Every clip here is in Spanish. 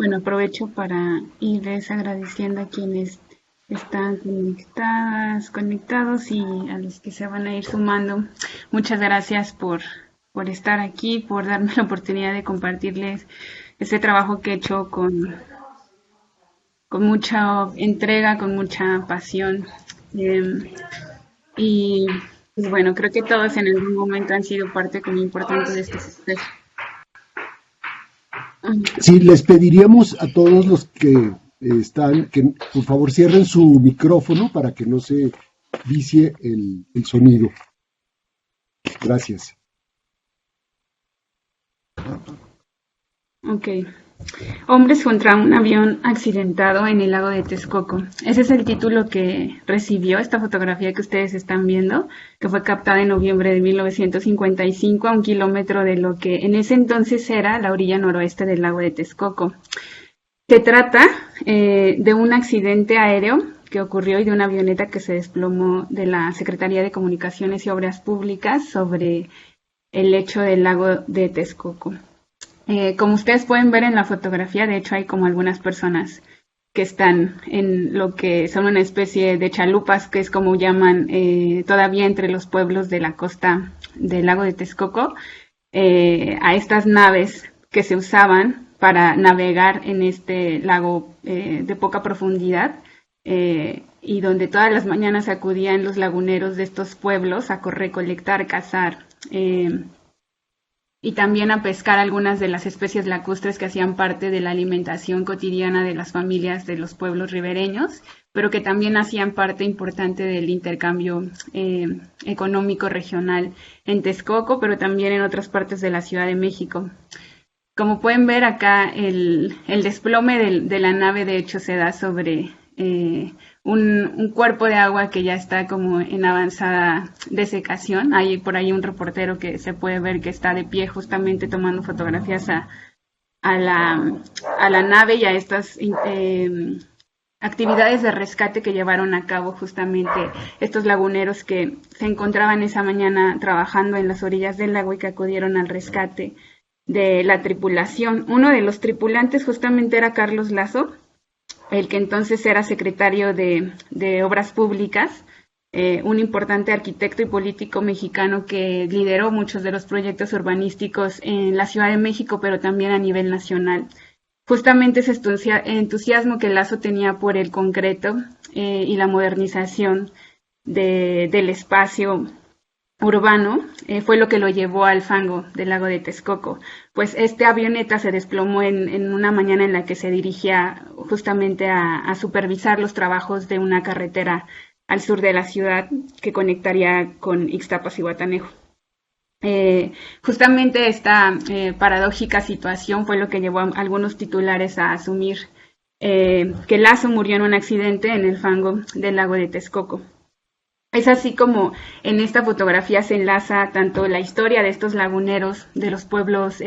Bueno, aprovecho para irles agradeciendo a quienes están conectados y a los que se van a ir sumando. Muchas gracias por estar aquí, por darme la oportunidad de compartirles este trabajo que he hecho con mucha entrega, con mucha pasión. Eh, y pues bueno, creo que todos en algún momento han sido parte como importante de este proceso. Sí, les pediríamos a todos los que están que por favor cierren su micrófono para que no se vicie el sonido. Gracias. Ok. Hombres contra un avión accidentado en el lago de Texcoco. Ese es el título que recibió esta fotografía que ustedes están viendo, que fue captada en noviembre de 1955 a 1 kilómetro de lo que en ese entonces era la orilla noroeste del lago de Texcoco. Se trata de un accidente aéreo que ocurrió y de una avioneta que se desplomó de la Secretaría de Comunicaciones y Obras Públicas sobre el lecho del lago de Texcoco. Como ustedes pueden ver en la fotografía, de hecho hay como algunas personas que están en lo que son una especie de chalupas, que es como llaman todavía entre los pueblos de la costa del lago de Texcoco, a estas naves que se usaban para navegar en este lago de poca profundidad y donde todas las mañanas acudían los laguneros de estos pueblos a recolectar, cazar y también a pescar algunas de las especies lacustres que hacían parte de la alimentación cotidiana de las familias de los pueblos ribereños, pero que también hacían parte importante del intercambio económico regional en Texcoco, pero también en otras partes de la Ciudad de México. Como pueden ver acá, el desplome de la nave de hecho se da sobre un cuerpo de agua que ya está como en avanzada desecación. Hay por ahí un reportero que se puede ver que está de pie justamente tomando fotografías a la nave y a estas actividades de rescate que llevaron a cabo justamente estos laguneros que se encontraban esa mañana trabajando en las orillas del lago y que acudieron al rescate de la tripulación. Uno de los tripulantes justamente era Carlos Lazo, el que entonces era secretario de Obras Públicas, un importante arquitecto y político mexicano que lideró muchos de los proyectos urbanísticos en la Ciudad de México, pero también a nivel nacional. Justamente ese entusiasmo que Lazo tenía por el concreto y la modernización del espacio urbano fue lo que lo llevó al fango del lago de Texcoco. Pues esta avioneta se desplomó en una mañana en la que se dirigía justamente a supervisar los trabajos de una carretera al sur de la ciudad que conectaría con Ixtapas y Guatanejo. Justamente esta paradójica situación fue lo que llevó a algunos titulares a asumir que Lazo murió en un accidente en el fango del lago de Texcoco. Es así como en esta fotografía se enlaza tanto la historia de estos laguneros de los pueblos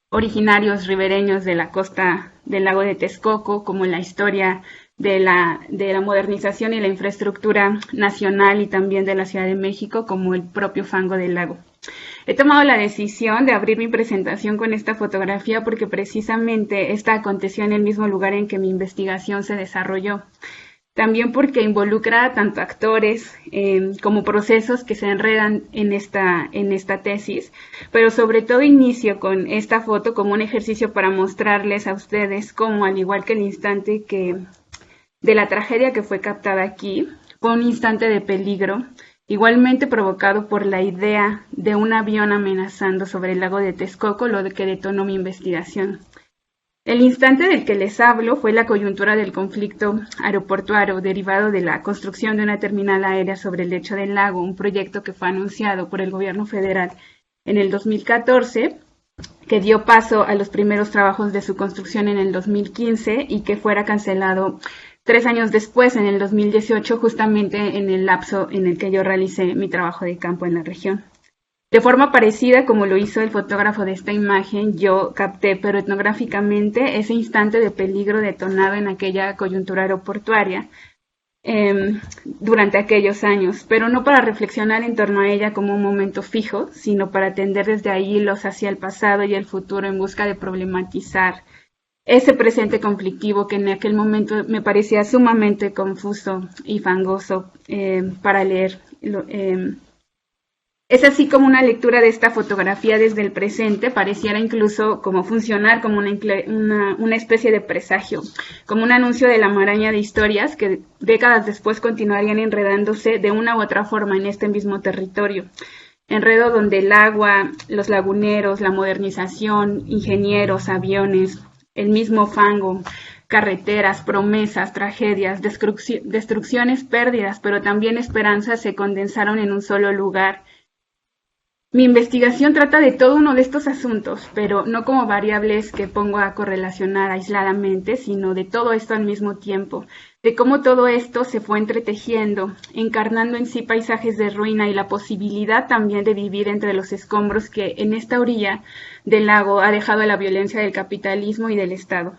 originarios ribereños de la costa del lago de Texcoco, como la historia de la modernización y la infraestructura nacional y también de la Ciudad de México, como el propio fango del lago. He tomado la decisión de abrir mi presentación con esta fotografía porque precisamente esta aconteció en el mismo lugar en que mi investigación se desarrolló. También porque involucra tanto actores como procesos que se enredan en esta tesis, pero sobre todo inicio con esta foto como un ejercicio para mostrarles a ustedes cómo, al igual que el instante de la tragedia que fue captada aquí, fue un instante de peligro, igualmente provocado por la idea de un avión amenazando sobre el lago de Texcoco, lo que detonó mi investigación. El instante del que les hablo fue la coyuntura del conflicto aeroportuario derivado de la construcción de una terminal aérea sobre el lecho del lago, un proyecto que fue anunciado por el gobierno federal en el 2014, que dio paso a los primeros trabajos de su construcción en el 2015 y que fuera cancelado 3 años después, en el 2018, justamente en el lapso en el que yo realicé mi trabajo de campo en la región. De forma parecida como lo hizo el fotógrafo de esta imagen, yo capté, pero etnográficamente, ese instante de peligro detonado en aquella coyuntura aeroportuaria durante aquellos años, pero no para reflexionar en torno a ella como un momento fijo, sino para tender desde ahí hilos hacia el pasado y el futuro en busca de problematizar ese presente conflictivo que en aquel momento me parecía sumamente confuso y fangoso para leer. Es así como una lectura de esta fotografía desde el presente pareciera incluso como funcionar como una especie de presagio, como un anuncio de la maraña de historias que décadas después continuarían enredándose de una u otra forma en este mismo territorio. Enredo donde el agua, los laguneros, la modernización, ingenieros, aviones, el mismo fango, carreteras, promesas, tragedias, destrucciones, pérdidas, pero también esperanzas se condensaron en un solo lugar. Mi investigación trata de todo uno de estos asuntos, pero no como variables que pongo a correlacionar aisladamente, sino de todo esto al mismo tiempo, de cómo todo esto se fue entretejiendo, encarnando en sí paisajes de ruina y la posibilidad también de vivir entre los escombros que en esta orilla del lago ha dejado la violencia del capitalismo y del Estado.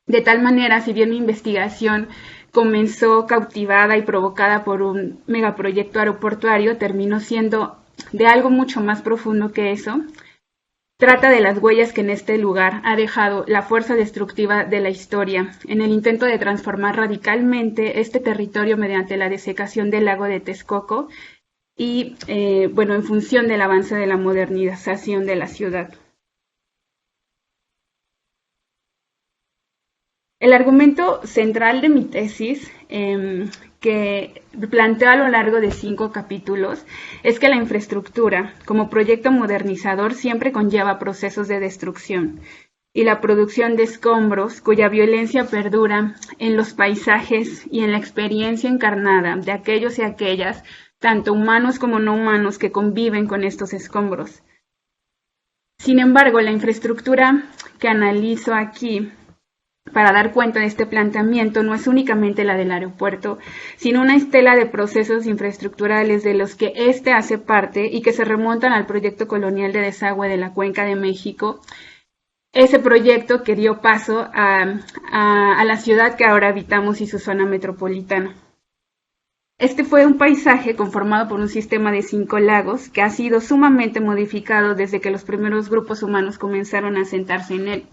De tal manera, si bien mi investigación comenzó cautivada y provocada por un megaproyecto aeroportuario, terminó siendo de algo mucho más profundo que eso. Trata de las huellas que en este lugar ha dejado la fuerza destructiva de la historia, en el intento de transformar radicalmente este territorio mediante la desecación del lago de Texcoco y, en función del avance de la modernización de la ciudad. El argumento central de mi tesis, que planteo a lo largo de 5 capítulos, es que la infraestructura, como proyecto modernizador, siempre conlleva procesos de destrucción y la producción de escombros, cuya violencia perdura en los paisajes y en la experiencia encarnada de aquellos y aquellas, tanto humanos como no humanos, que conviven con estos escombros. Sin embargo, la infraestructura que analizo aquí para dar cuenta de este planteamiento no es únicamente la del aeropuerto, sino una estela de procesos infraestructurales de los que éste hace parte y que se remontan al proyecto colonial de desagüe de la Cuenca de México, ese proyecto que dio paso a la ciudad que ahora habitamos y su zona metropolitana. Este fue un paisaje conformado por un sistema de 5 lagos que ha sido sumamente modificado desde que los primeros grupos humanos comenzaron a asentarse en él.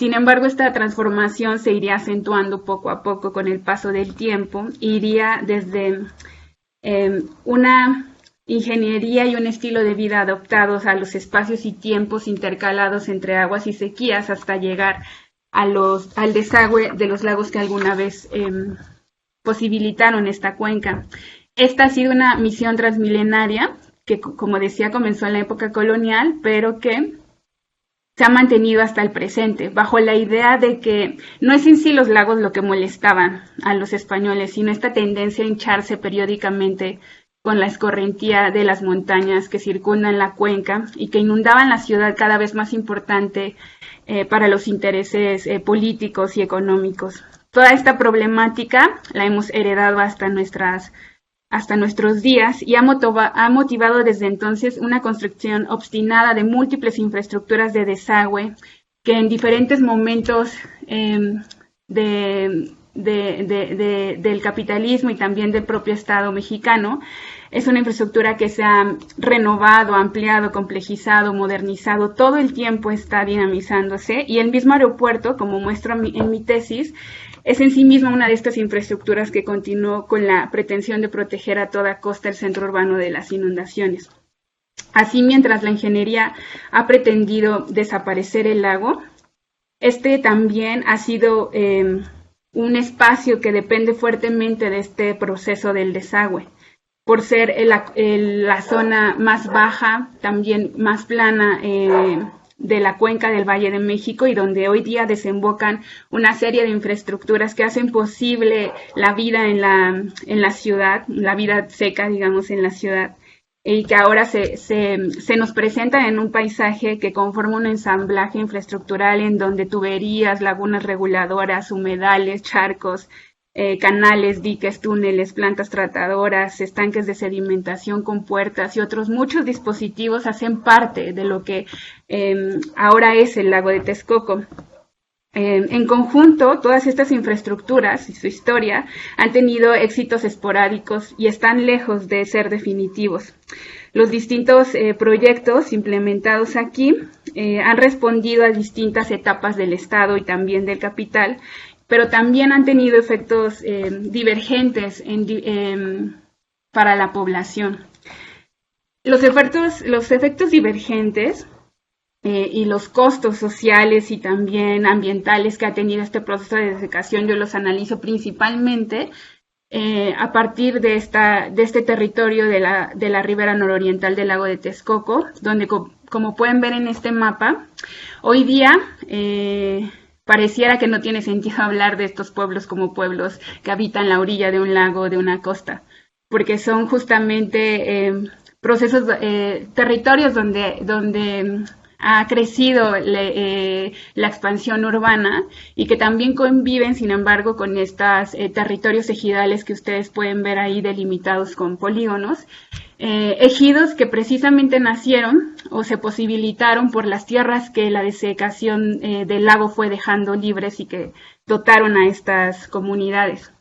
Sin embargo, esta transformación se iría acentuando poco a poco con el paso del tiempo, iría desde una ingeniería y un estilo de vida adoptados a los espacios y tiempos intercalados entre aguas y sequías hasta llegar al desagüe de los lagos que alguna vez posibilitaron esta cuenca. Esta ha sido una misión transmilenaria que, como decía, comenzó en la época colonial, pero que se ha mantenido hasta el presente, bajo la idea de que no es en sí los lagos lo que molestaban a los españoles, sino esta tendencia a hincharse periódicamente con la escorrentía de las montañas que circundan la cuenca y que inundaban la ciudad cada vez más importante para los intereses políticos y económicos. Toda esta problemática la hemos heredado hasta nuestros días y ha motivado desde entonces una construcción obstinada de múltiples infraestructuras de desagüe que en diferentes momentos del capitalismo y también del propio Estado mexicano, es una infraestructura que se ha renovado, ampliado, complejizado, modernizado, todo el tiempo está dinamizándose y el mismo aeropuerto, como muestro en mi tesis, es en sí misma una de estas infraestructuras que continuó con la pretensión de proteger a toda costa el centro urbano de las inundaciones. Así, mientras la ingeniería ha pretendido desaparecer el lago, este también ha sido un espacio que depende fuertemente de este proceso del desagüe, por ser la zona más baja, también más plana de la cuenca del Valle de México y donde hoy día desembocan una serie de infraestructuras que hacen posible la vida en la ciudad, la vida seca, digamos, en la ciudad, y que ahora se nos presentan en un paisaje que conforma un ensamblaje infraestructural en donde tuberías, lagunas reguladoras, humedales, charcos, canales, diques, túneles, plantas tratadoras, estanques de sedimentación con puertas y otros muchos dispositivos hacen parte de lo que ahora es el lago de Texcoco. En conjunto, todas estas infraestructuras y su historia han tenido éxitos esporádicos y están lejos de ser definitivos. Los distintos proyectos implementados aquí han respondido a distintas etapas del Estado y también del capital, pero también han tenido efectos divergentes para la población. Los efectos divergentes y los costos sociales y también ambientales que ha tenido este proceso de desecación, yo los analizo principalmente a partir de este territorio de la ribera nororiental del lago de Texcoco, donde como pueden ver en este mapa, hoy día pareciera que no tiene sentido hablar de estos pueblos como pueblos que habitan la orilla de un lago o de una costa, porque son justamente territorios donde ha crecido la expansión urbana y que también conviven, sin embargo, con estos territorios ejidales que ustedes pueden ver ahí delimitados con polígonos, ejidos que precisamente nacieron o se posibilitaron por las tierras que la desecación del lago fue dejando libres y que dotaron a estas comunidades.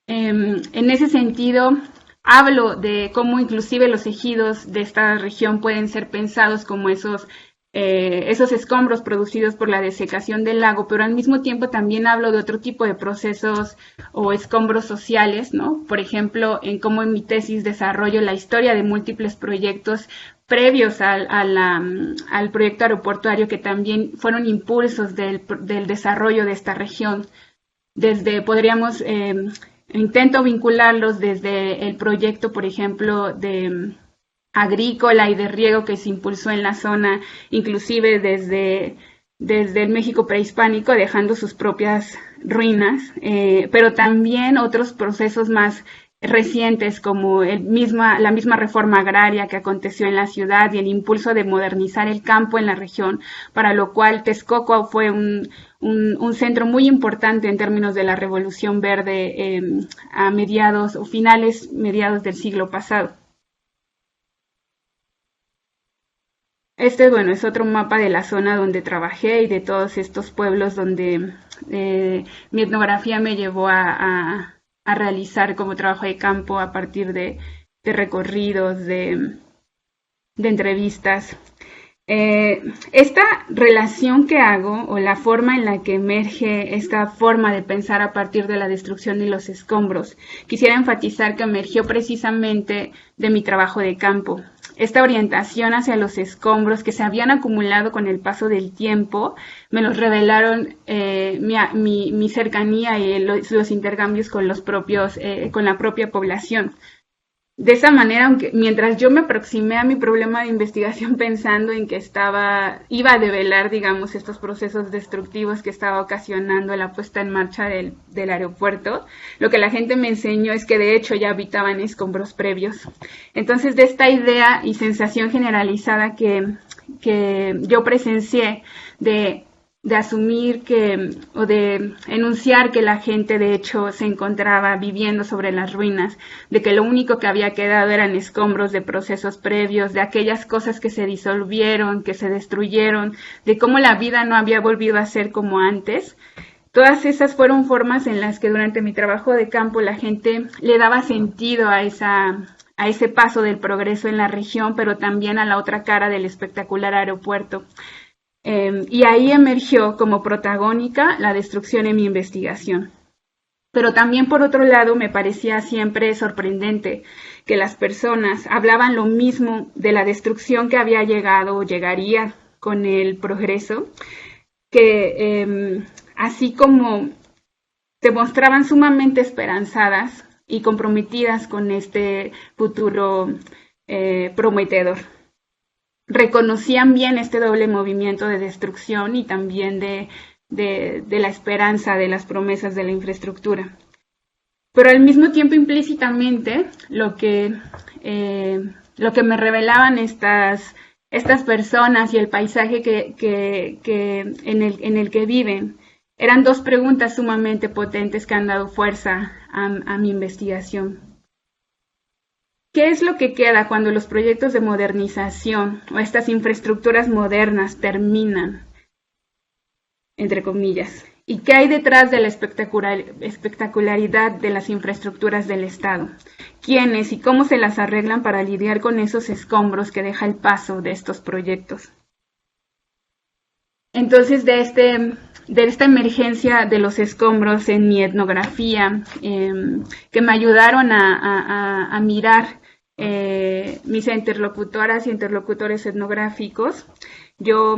En ese sentido, hablo de cómo inclusive los ejidos de esta región pueden ser pensados como esos escombros producidos por la desecación del lago, pero al mismo tiempo también hablo de otro tipo de procesos o escombros sociales, ¿no? Por ejemplo, en cómo en mi tesis desarrollo la historia de múltiples proyectos previos al proyecto aeroportuario que también fueron impulsos del desarrollo de esta región. Podríamos intento vincularlos desde el proyecto, por ejemplo, de agrícola y de riego que se impulsó en la zona, inclusive desde el México prehispánico, dejando sus propias ruinas, pero también otros procesos más recientes como la misma reforma agraria que aconteció en la ciudad y el impulso de modernizar el campo en la región, para lo cual Texcoco fue un centro muy importante en términos de la Revolución Verde a mediados del siglo pasado. Este, bueno, es otro mapa de la zona donde trabajé y de todos estos pueblos donde mi etnografía me llevó a realizar como trabajo de campo a partir de recorridos, de entrevistas. Esta relación que hago o la forma en la que emerge esta forma de pensar a partir de la destrucción y los escombros, quisiera enfatizar que emergió precisamente de mi trabajo de campo. Esta orientación hacia los escombros que se habían acumulado con el paso del tiempo me los revelaron mi cercanía y los intercambios con la propia población. De esa manera, mientras yo me aproximé a mi problema de investigación pensando en que iba a develar, digamos, estos procesos destructivos que estaba ocasionando la puesta en marcha del aeropuerto, lo que la gente me enseñó es que de hecho ya habitaban escombros previos. Entonces, de esta idea y sensación generalizada que yo presencié de asumir o de enunciar que la gente de hecho se encontraba viviendo sobre las ruinas, de que lo único que había quedado eran escombros de procesos previos, de aquellas cosas que se disolvieron, que se destruyeron, de cómo la vida no había volvido a ser como antes. Todas esas fueron formas en las que durante mi trabajo de campo la gente le daba sentido a ese paso del progreso en la región, pero también a la otra cara del espectacular aeropuerto. Y ahí emergió como protagónica la destrucción en mi investigación. Pero también, por otro lado, me parecía siempre sorprendente que las personas hablaban lo mismo de la destrucción que había llegado o llegaría con el progreso, que así como se mostraban sumamente esperanzadas y comprometidas con este futuro prometedor. Reconocían bien este doble movimiento de destrucción y también de la esperanza de las promesas de la infraestructura. Pero al mismo tiempo, implícitamente, lo que me revelaban estas personas y el paisaje en el que viven eran dos preguntas sumamente potentes que han dado fuerza a mi investigación. ¿Qué es lo que queda cuando los proyectos de modernización o estas infraestructuras modernas terminan, entre comillas? ¿Y qué hay detrás de la espectacularidad de las infraestructuras del Estado? ¿Quiénes y cómo se las arreglan para lidiar con esos escombros que deja el paso de estos proyectos? Entonces, de esta emergencia de los escombros en mi etnografía, que me ayudaron a mirar mis interlocutoras y interlocutores etnográficos, yo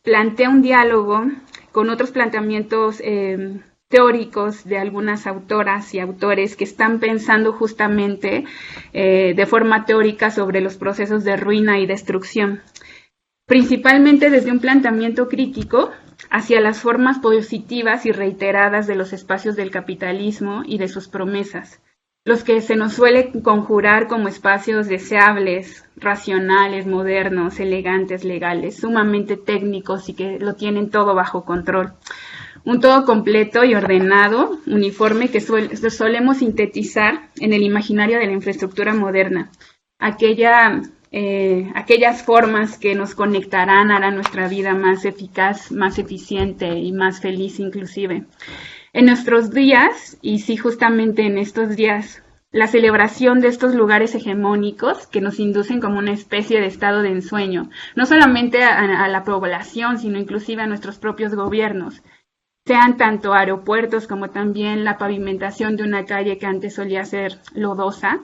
planteé un diálogo con otros planteamientos teóricos de algunas autoras y autores que están pensando justamente de forma teórica sobre los procesos de ruina y destrucción, principalmente desde un planteamiento crítico hacia las formas positivas y reiteradas de los espacios del capitalismo y de sus promesas, los que se nos suele conjurar como espacios deseables, racionales, modernos, elegantes, legales, sumamente técnicos y que lo tienen todo bajo control. Un todo completo y ordenado, uniforme, que solemos sintetizar en el imaginario de la infraestructura moderna. Aquellas formas que nos conectarán, harán nuestra vida más eficaz, más eficiente y más feliz inclusive. En nuestros días, y sí, justamente en estos días, la celebración de estos lugares hegemónicos que nos inducen como una especie de estado de ensueño, no solamente a la población, sino inclusive a nuestros propios gobiernos, sean tanto aeropuertos como también la pavimentación de una calle que antes solía ser lodosa,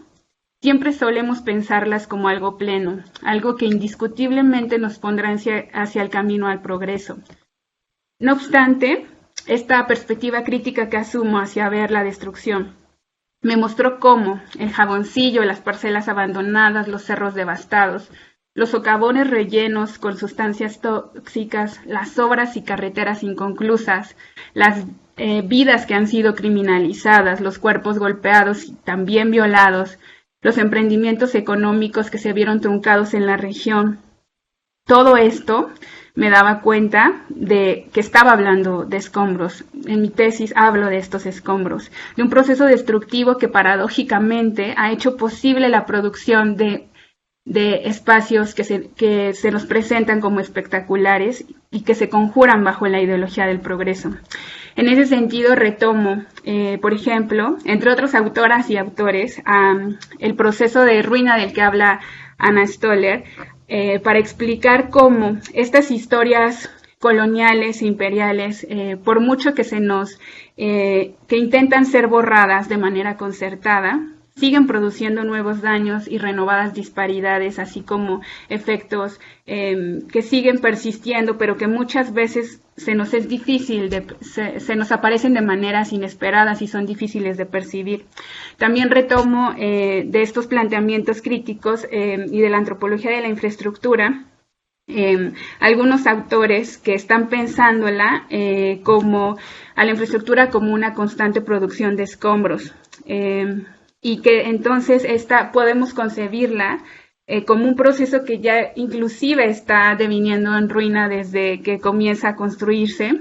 siempre solemos pensarlas como algo pleno, algo que indiscutiblemente nos pondrá hacia el camino al progreso. No obstante, esta perspectiva crítica que asumo hacia ver la destrucción me mostró cómo el jaboncillo, las parcelas abandonadas, los cerros devastados, los socavones rellenos con sustancias tóxicas, las obras y carreteras inconclusas, las vidas que han sido criminalizadas, los cuerpos golpeados y también violados, los emprendimientos económicos que se vieron truncados en la región. Todo esto me daba cuenta de que estaba hablando de escombros. En mi tesis hablo de estos escombros, de un proceso destructivo que paradójicamente ha hecho posible la producción de espacios que se nos presentan como espectaculares y que se conjuran bajo la ideología del progreso. En ese sentido retomo, por ejemplo, entre otras autoras y autores, el proceso de ruina del que habla Anna Stoller, para explicar cómo estas historias coloniales e imperiales, por mucho que que intentan ser borradas de manera concertada, siguen produciendo nuevos daños y renovadas disparidades, así como efectos que siguen persistiendo, pero que muchas veces se nos aparecen de maneras inesperadas y son difíciles de percibir. También retomo de estos planteamientos críticos y de la antropología de la infraestructura, algunos autores que están pensándola como a la infraestructura como una constante producción de escombros, y que entonces podemos concebirla como un proceso que ya inclusive está deviniendo en ruina desde que comienza a construirse,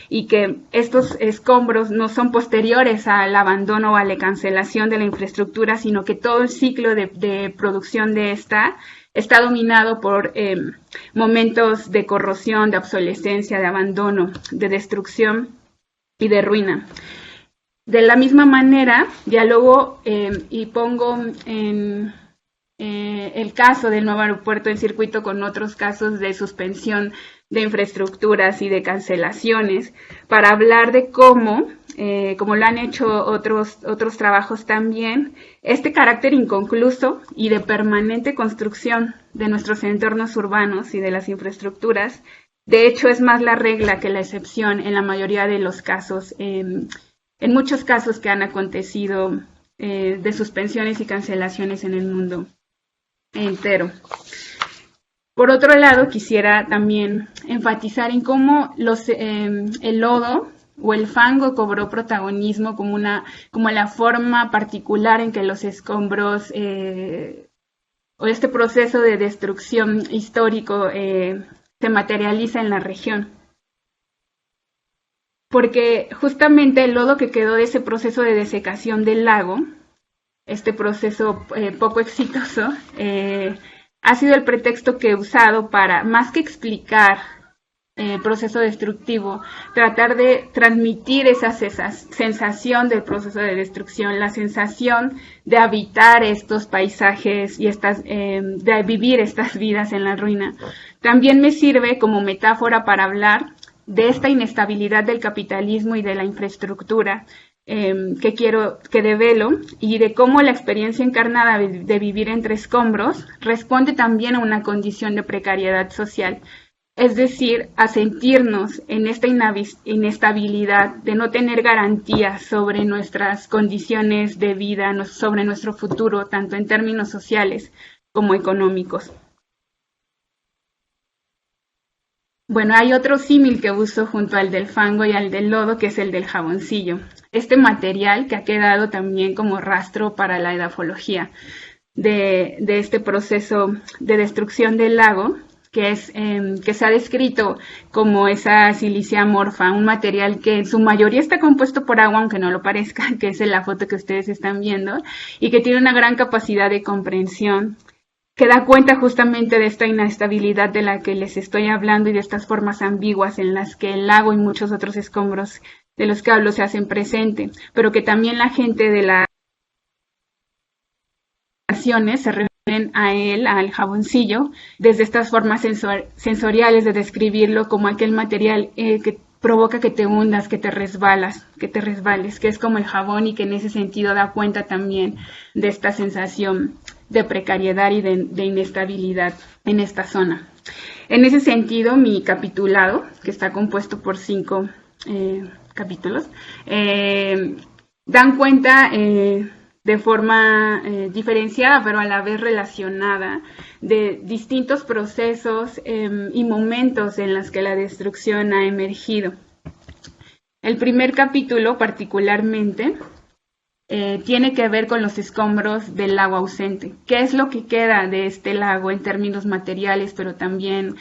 y que estos escombros no son posteriores al abandono o a la cancelación de la infraestructura, sino que todo el ciclo de producción de esta está dominado por momentos de corrosión, de obsolescencia, de abandono, de destrucción y de ruina. De la misma manera, dialogo y pongo en el caso del nuevo aeropuerto en circuito con otros casos de suspensión de infraestructuras y de cancelaciones, para hablar de cómo, como lo han hecho otros trabajos también, este carácter inconcluso y de permanente construcción de nuestros entornos urbanos y de las infraestructuras, de hecho es más la regla que la excepción en la mayoría de los casos, en muchos casos que han acontecido de suspensiones y cancelaciones en el mundo entero. Por otro lado, quisiera también enfatizar en cómo el lodo o el fango cobró protagonismo como la forma particular en que los escombros o este proceso de destrucción histórico se materializa en la región. Porque justamente el lodo que quedó de ese proceso de desecación del lago, este proceso poco exitoso, ha sido el pretexto que he usado para, más que explicar proceso destructivo, tratar de transmitir esa sensación del proceso de destrucción, la sensación de habitar estos paisajes y de vivir estas vidas en la ruina. También me sirve como metáfora para hablar de esta inestabilidad del capitalismo y de la infraestructura que develo, y de cómo la experiencia encarnada de vivir entre escombros responde también a una condición de precariedad social. Es decir, a sentirnos en esta inestabilidad de no tener garantías sobre nuestras condiciones de vida, sobre nuestro futuro, tanto en términos sociales como económicos. Bueno, hay otro símil que uso junto al del fango y al del lodo, que es el del jaboncillo. Este material que ha quedado también como rastro para la edafología de este proceso de destrucción del lago, que se ha descrito como esa silicia amorfa, un material que en su mayoría está compuesto por agua, aunque no lo parezca, que es en la foto que ustedes están viendo, y que tiene una gran capacidad de comprensión, que da cuenta justamente de esta inestabilidad de la que les estoy hablando y de estas formas ambiguas en las que el lago y muchos otros escombros de los que hablo se hacen presente, pero que también la gente de las naciones se refieren a él, al jaboncillo, desde estas formas sensoriales de describirlo como aquel material que provoca que te hundas, que te resbales, que es como el jabón y que en ese sentido da cuenta también de esta sensación de precariedad y de inestabilidad en esta zona. En ese sentido, mi capitulado, que está compuesto por 5 capítulos, dan cuenta de forma diferenciada, pero a la vez relacionada, de distintos procesos y momentos en los que la destrucción ha emergido. El primer capítulo, particularmente, tiene que ver con los escombros del lago ausente. ¿Qué es lo que queda de este lago en términos materiales, pero también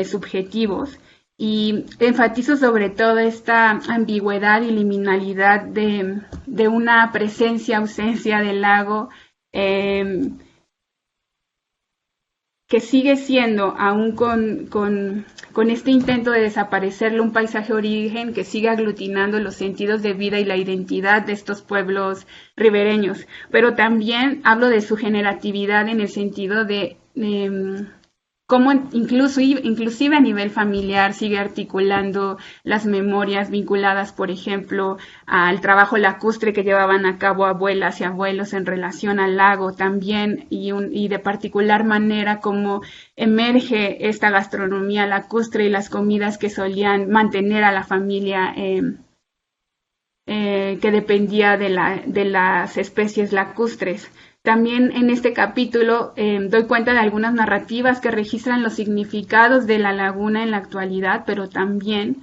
subjetivos? Y enfatizo sobre todo esta ambigüedad y liminalidad de una presencia-ausencia del lago que sigue siendo, aún con este intento de desaparecerlo, un paisaje origen que sigue aglutinando los sentidos de vida y la identidad de estos pueblos ribereños. Pero también hablo de su generatividad en el sentido de cómo inclusive a nivel familiar sigue articulando las memorias vinculadas, por ejemplo, al trabajo lacustre que llevaban a cabo abuelas y abuelos en relación al lago también, y de particular manera cómo emerge esta gastronomía lacustre y las comidas que solían mantener a la familia que dependía de las especies lacustres. También en este capítulo doy cuenta de algunas narrativas que registran los significados de la laguna en la actualidad, pero también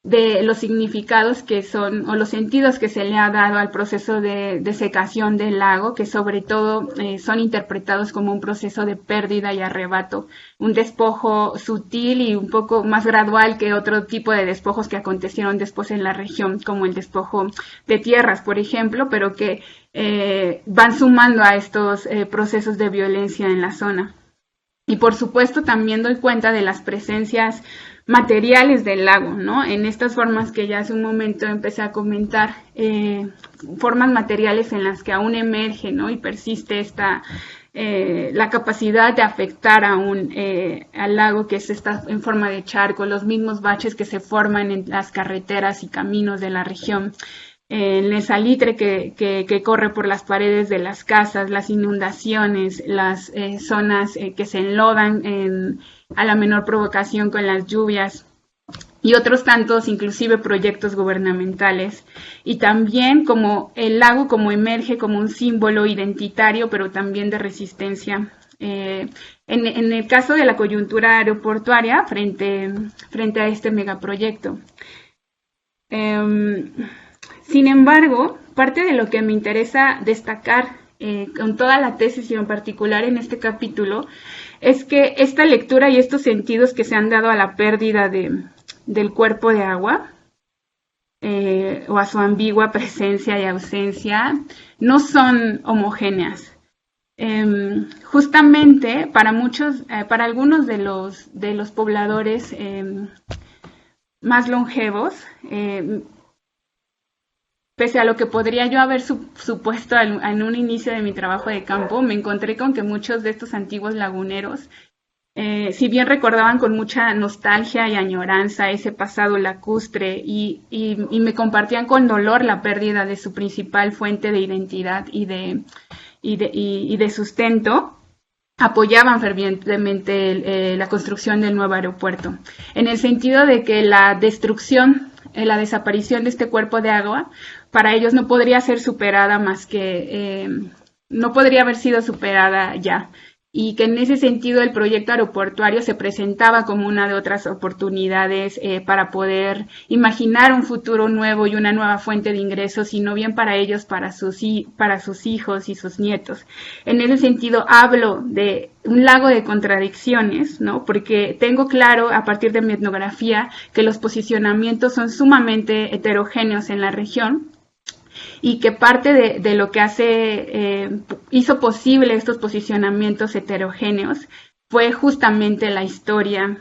de los significados que son, o los sentidos que se le ha dado al proceso de secación del lago, que sobre todo son interpretados como un proceso de pérdida y arrebato, un despojo sutil y un poco más gradual que otro tipo de despojos que acontecieron después en la región, como el despojo de tierras, por ejemplo, pero que van sumando a estos procesos de violencia en la zona. Y por supuesto también doy cuenta de las presencias materiales del lago, ¿no? En estas formas que ya hace un momento empecé a comentar, formas materiales en las que aún emerge, ¿no? Y persiste la capacidad de afectar aún al lago, que es esta en forma de charco, los mismos baches que se forman en las carreteras y caminos de la región, en el salitre que corre por las paredes de las casas, las inundaciones, las zonas que se enlodan a la menor provocación con las lluvias, y otros tantos, inclusive proyectos gubernamentales, y también como el lago como emerge como un símbolo identitario, pero también de resistencia. En el caso de la coyuntura aeroportuaria frente a este megaproyecto. Sin embargo, parte de lo que me interesa destacar con toda la tesis y en particular en este capítulo es que esta lectura y estos sentidos que se han dado a la pérdida del cuerpo de agua o a su ambigua presencia y ausencia no son homogéneas. Justamente para algunos de los pobladores más longevos, pese a lo que podría yo haber supuesto en un inicio de mi trabajo de campo, me encontré con que muchos de estos antiguos laguneros, si bien recordaban con mucha nostalgia y añoranza ese pasado lacustre y me compartían con dolor la pérdida de su principal fuente de identidad y de sustento, apoyaban fervientemente la construcción del nuevo aeropuerto, en el sentido de que la destrucción, la desaparición de este cuerpo de agua, para ellos no podría ser superada más que, no podría haber sido superada ya, y que en ese sentido el proyecto aeroportuario se presentaba como una de otras oportunidades para poder imaginar un futuro nuevo y una nueva fuente de ingresos, y no bien para ellos, para sus hijos y sus nietos. En ese sentido hablo de un lago de contradicciones, ¿no? Porque tengo claro a partir de mi etnografía que los posicionamientos son sumamente heterogéneos en la región, y que parte de lo que hizo posible estos posicionamientos heterogéneos fue justamente la historia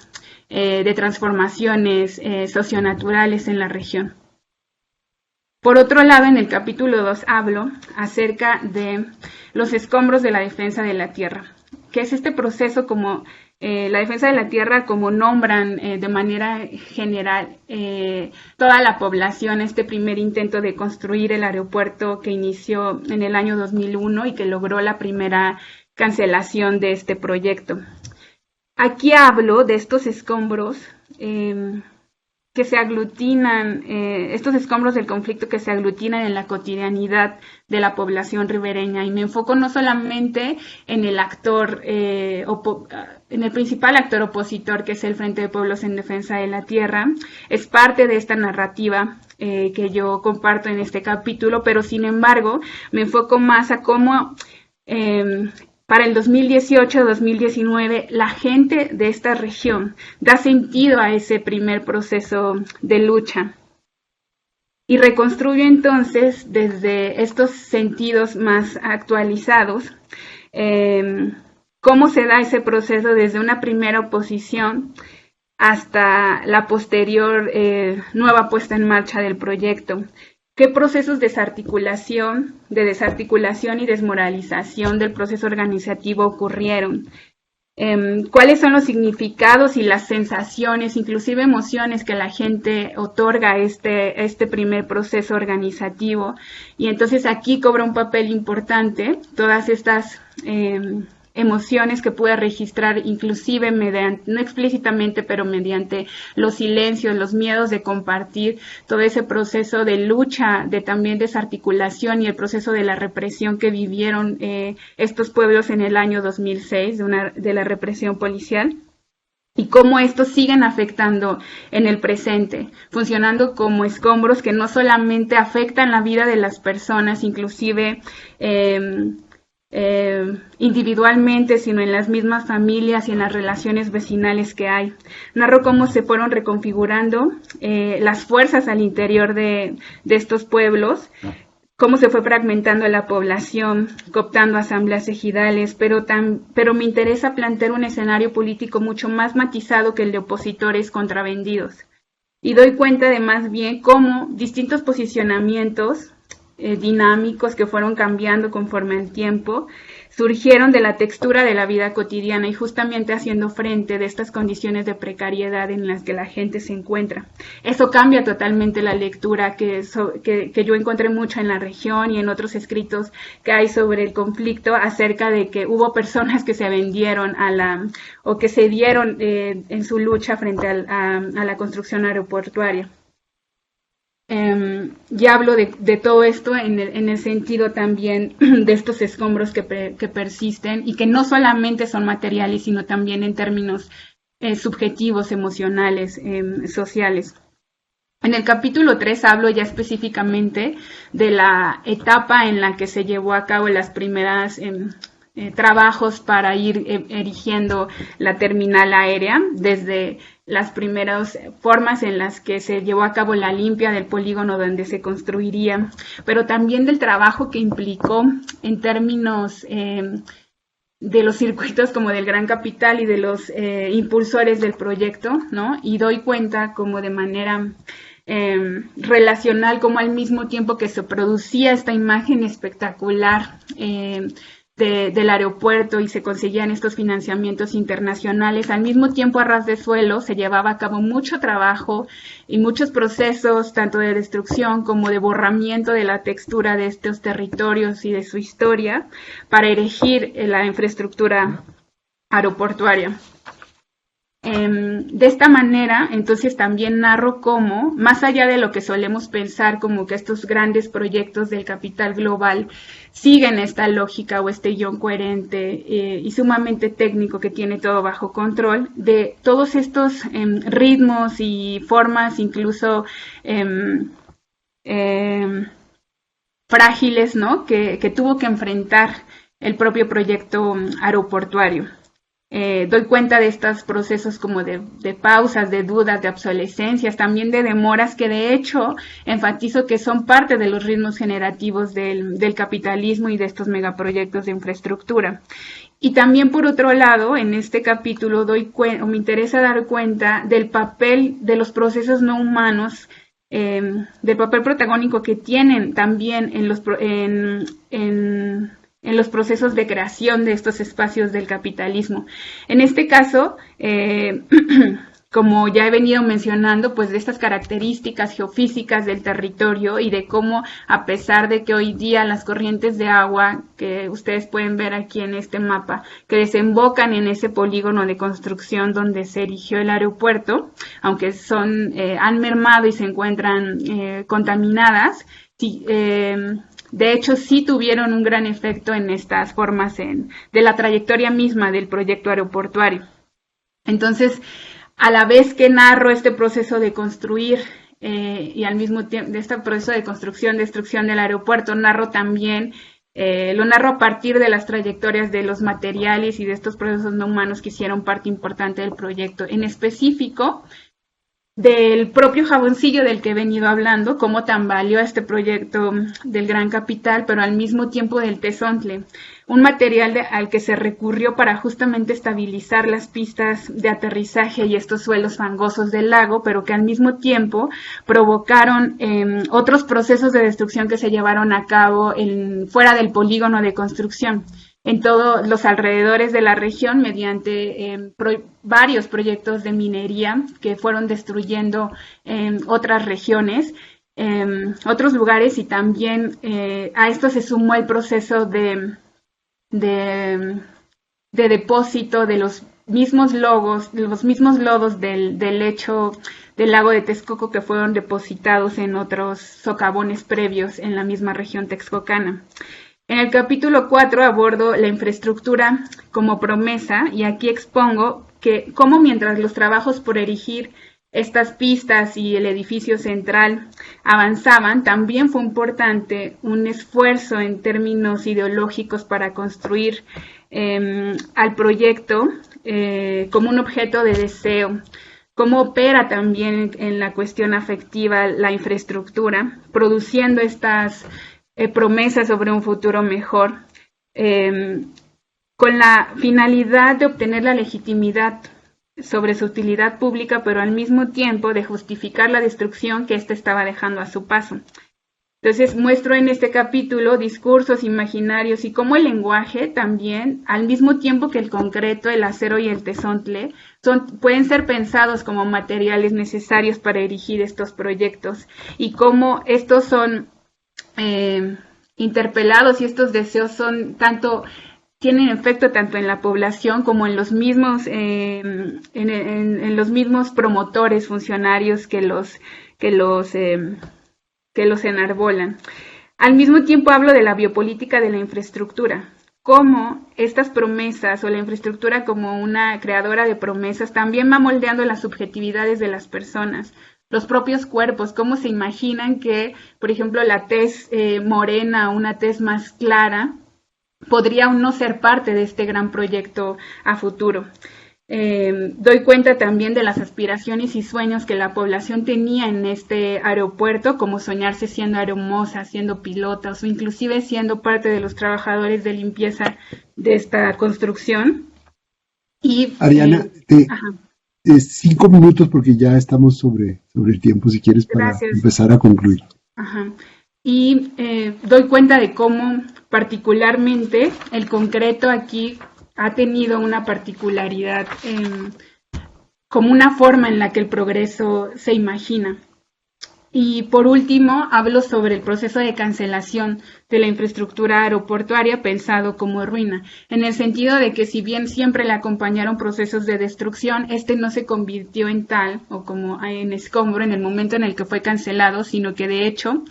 de transformaciones socionaturales en la región. Por otro lado, en el capítulo 2 hablo acerca de los escombros de la defensa de la tierra, que es este proceso como la defensa de la tierra, como nombran de manera general toda la población, este primer intento de construir el aeropuerto que inició en el año 2001 y que logró la primera cancelación de este proyecto. Aquí hablo de estos escombros que se aglutinan, estos escombros del conflicto que se aglutinan en la cotidianidad de la población ribereña, y me enfoco no solamente en el actor, en el principal actor opositor, que es el Frente de Pueblos en Defensa de la Tierra. Es parte de esta narrativa que yo comparto en este capítulo, pero sin embargo me enfoco más a cómo para el 2018-2019, la gente de esta región da sentido a ese primer proceso de lucha y reconstruye entonces desde estos sentidos más actualizados cómo se da ese proceso desde una primera oposición hasta la posterior nueva puesta en marcha del proyecto. ¿Qué procesos de desarticulación y desmoralización del proceso organizativo ocurrieron? ¿Cuáles son los significados y las sensaciones, inclusive emociones, que la gente otorga a este primer proceso organizativo? Y entonces aquí cobra un papel importante todas estas emociones que pude registrar, inclusive mediante, no explícitamente, pero mediante los silencios, los miedos de compartir todo ese proceso de lucha, de también desarticulación y el proceso de la represión que vivieron estos pueblos en el año 2006, de la represión policial, y cómo estos siguen afectando en el presente, funcionando como escombros que no solamente afectan la vida de las personas, inclusive individualmente, sino en las mismas familias y en las relaciones vecinales que hay. Narro cómo se fueron reconfigurando las fuerzas al interior de estos pueblos, cómo se fue fragmentando la población, cooptando asambleas ejidales, pero me interesa plantear un escenario político mucho más matizado que el de opositores contravendidos. Y doy cuenta de más bien cómo distintos posicionamientos dinámicos que fueron cambiando conforme al tiempo, surgieron de la textura de la vida cotidiana y justamente haciendo frente de estas condiciones de precariedad en las que la gente se encuentra. Eso cambia totalmente la lectura que yo encontré mucho en la región y en otros escritos que hay sobre el conflicto, acerca de que hubo personas que se vendieron o que se dieron en su lucha frente a la construcción aeroportuaria. Ya hablo de todo esto en el sentido también de estos escombros que persisten y que no solamente son materiales, sino también en términos subjetivos, emocionales, sociales. En el capítulo 3 hablo ya específicamente de la etapa en la que se llevó a cabo las primeras trabajos para ir erigiendo la terminal aérea, desde las primeras formas en las que se llevó a cabo la limpia del polígono donde se construiría, pero también del trabajo que implicó en términos de los circuitos como del gran capital y de los impulsores del proyecto, ¿no? Y doy cuenta como de manera relacional, como al mismo tiempo que se producía esta imagen espectacular del aeropuerto y se conseguían estos financiamientos internacionales, al mismo tiempo a ras de suelo se llevaba a cabo mucho trabajo y muchos procesos, tanto de destrucción como de borramiento de la textura de estos territorios y de su historia, para erigir la infraestructura aeroportuaria. De esta manera, entonces también narro cómo, más allá de lo que solemos pensar como que estos grandes proyectos del capital global siguen esta lógica o este guión coherente y sumamente técnico que tiene todo bajo control, de todos estos ritmos y formas incluso frágiles, ¿no? que tuvo que enfrentar el propio proyecto aeroportuario. Doy cuenta de estos procesos como de pausas, de dudas, de obsolescencias, también de demoras que de hecho enfatizo que son parte de los ritmos generativos del capitalismo y de estos megaproyectos de infraestructura. Y también por otro lado, en este capítulo me interesa dar cuenta del papel de los procesos no humanos, del papel protagónico que tienen también en los procesos de creación de estos espacios del capitalismo. En este caso, como ya he venido mencionando, pues de estas características geofísicas del territorio y de cómo, a pesar de que hoy día las corrientes de agua que ustedes pueden ver aquí en este mapa, que desembocan en ese polígono de construcción donde se erigió el aeropuerto, aunque han mermado y se encuentran contaminadas, de hecho, sí tuvieron un gran efecto en estas formas de la trayectoria misma del proyecto aeroportuario. Entonces, a la vez que narro este proceso de construir y al mismo tiempo de este proceso de construcción, destrucción del aeropuerto, narro también, lo narro a partir de las trayectorias de los materiales y de estos procesos no humanos que hicieron parte importante del proyecto. En específico, del propio jaboncillo del que he venido hablando, cómo tambaleó este proyecto del gran capital, pero al mismo tiempo del tezontle, un material al que se recurrió para justamente estabilizar las pistas de aterrizaje y estos suelos fangosos del lago, pero que al mismo tiempo provocaron otros procesos de destrucción que se llevaron a cabo fuera del polígono de construcción, en todos los alrededores de la región mediante varios proyectos de minería que fueron destruyendo otras regiones, otros lugares, y también a esto se sumó el proceso de depósito de los mismos lodos del lecho del lago de Texcoco que fueron depositados en otros socavones previos en la misma región texcocana. En el capítulo 4 abordo la infraestructura como promesa y aquí expongo que cómo mientras los trabajos por erigir estas pistas y el edificio central avanzaban, también fue importante un esfuerzo en términos ideológicos para construir al proyecto como un objeto de deseo. Cómo opera también en la cuestión afectiva la infraestructura, produciendo estas promesas sobre un futuro mejor, con la finalidad de obtener la legitimidad sobre su utilidad pública, pero al mismo tiempo de justificar la destrucción que éste estaba dejando a su paso. Entonces muestro en este capítulo discursos imaginarios y cómo el lenguaje también, al mismo tiempo que el concreto, el acero y el tezontle, pueden ser pensados como materiales necesarios para erigir estos proyectos y cómo estos son interpelados y estos deseos tienen efecto tanto en la población como en los mismos en los mismos promotores, funcionarios que los enarbolan. Al mismo tiempo hablo de la biopolítica de la infraestructura, cómo estas promesas o la infraestructura como una creadora de promesas también va moldeando las subjetividades de las personas, los propios cuerpos, cómo se imaginan que, por ejemplo, la tez morena, una tez más clara, podría aún no ser parte de este gran proyecto a futuro. Doy cuenta también de las aspiraciones y sueños que la población tenía en este aeropuerto, como soñarse siendo aeromoza, siendo pilotas o inclusive siendo parte de los trabajadores de limpieza de esta construcción. Y, Ariana, 5 minutos porque ya estamos sobre el tiempo, si quieres, para empezar a concluir. Ajá. Y doy cuenta de cómo particularmente el concreto aquí ha tenido una particularidad como una forma en la que el progreso se imagina. Y por último, hablo sobre el proceso de cancelación de la infraestructura aeroportuaria pensado como ruina, en el sentido de que si bien siempre le acompañaron procesos de destrucción, este no se convirtió en tal o como en escombro en el momento en el que fue cancelado, sino que de hecho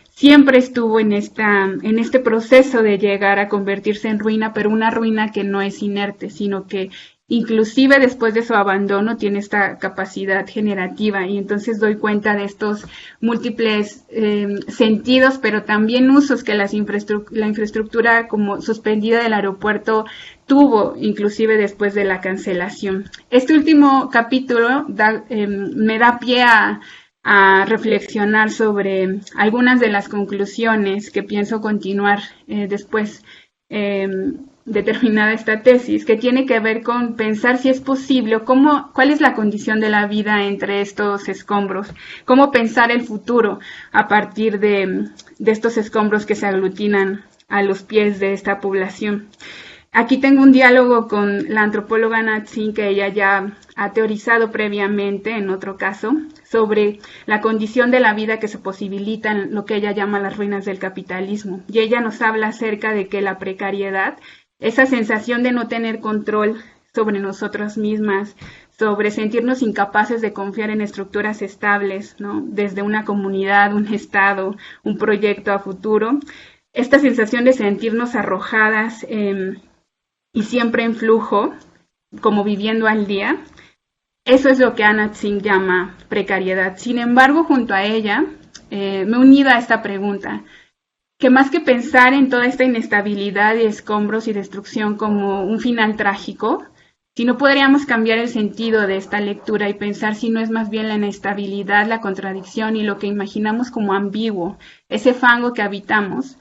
siempre estuvo en este proceso de llegar a convertirse en ruina, pero una ruina que no es inerte, sino que inclusive después de su abandono tiene esta capacidad generativa, y entonces doy cuenta de estos múltiples sentidos, pero también usos que la infraestructura como suspendida del aeropuerto tuvo, inclusive después de la cancelación. Este último capítulo me da pie a reflexionar sobre algunas de las conclusiones que pienso continuar después de terminada esta tesis, que tiene que ver con pensar si es posible, cuál es la condición de la vida entre estos escombros, cómo pensar el futuro a partir de estos escombros que se aglutinan a los pies de esta población. Aquí tengo un diálogo con la antropóloga Anat Singh, que ella ya ha teorizado previamente, en otro caso, sobre la condición de la vida que se posibilita en lo que ella llama las ruinas del capitalismo. Y ella nos habla acerca de que la precariedad, esa sensación de no tener control sobre nosotras mismas, sobre sentirnos incapaces de confiar en estructuras estables, ¿no? Desde una comunidad, un estado, un proyecto a futuro, esta sensación de sentirnos arrojadas y siempre en flujo, como viviendo al día, eso es lo que Anat Singh llama precariedad. Sin embargo, junto a ella, me he unido a esta pregunta, que más que pensar en toda esta inestabilidad y escombros y destrucción como un final trágico, si no podríamos cambiar el sentido de esta lectura y pensar si no es más bien la inestabilidad, la contradicción y lo que imaginamos como ambiguo, ese fango que habitamos,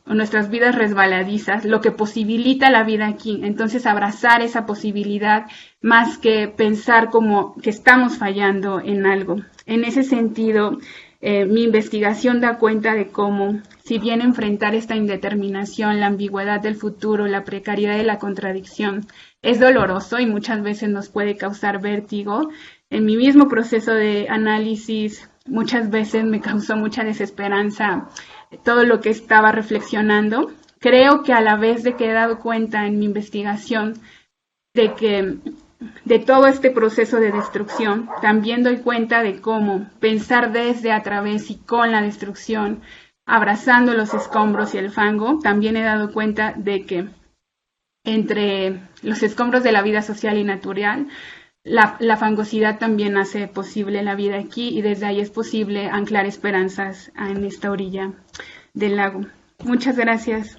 nuestras vidas resbaladizas, lo que posibilita la vida aquí. Entonces, abrazar esa posibilidad más que pensar como que estamos fallando en algo. En ese sentido, mi investigación da cuenta de cómo, si bien enfrentar esta indeterminación, la ambigüedad del futuro, la precariedad y la contradicción es doloroso y muchas veces nos puede causar vértigo, en mi mismo proceso de análisis muchas veces me causó mucha desesperanza todo lo que estaba reflexionando. Creo que a la vez de que he dado cuenta en mi investigación de todo este proceso de destrucción, también doy cuenta de cómo pensar desde, a través y con la destrucción, abrazando los escombros y el fango. También he dado cuenta de que entre los escombros de la vida social y natural, la fangosidad también hace posible la vida aquí, y desde ahí es posible anclar esperanzas en esta orilla del lago. Muchas gracias.